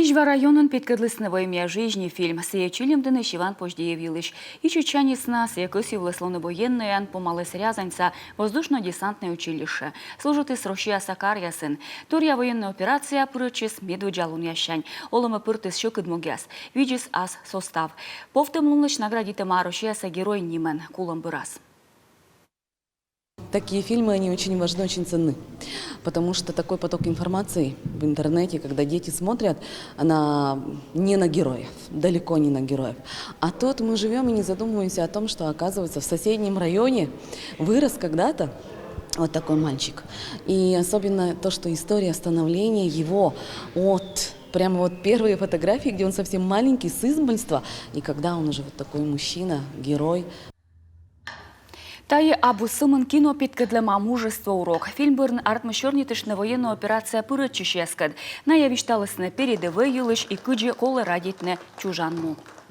Вижва районын Петкадлысновой имя жизни фильм «Сеячилем дынеш Иван Пождеевилыч». И чечанисна сеякоси власлоно-военная помалыс Рязанца воздушно-десантное училище. Служит из Рошия Сакарьясын. Турия военная операция пырычис медведжалун ящань. Олома пыртыс шокыдмогяс. Виджис ас состав. Повтемлуныч наградитема Рошияса герой Нимен. Кулам бырас. Такие фильмы, они очень важны, очень ценны, потому что такой поток информации в интернете, когда дети смотрят, она не на героев, далеко не на героев. А тут мы живем и не задумываемся о том, что, оказывается, в соседнем районе вырос когда-то вот такой мальчик. И особенно то, что история становления его от прямо вот первые фотографии, где он совсем маленький, с измольства, и когда он уже вот такой мужчина, герой. Тае абу сымын кино Петкадлема мужество урок. Фильм бұрын артмышернетішні военная операция пырычыш яскад. На явишталысыны передовой юлыш и кыджи колы радитны чужанму.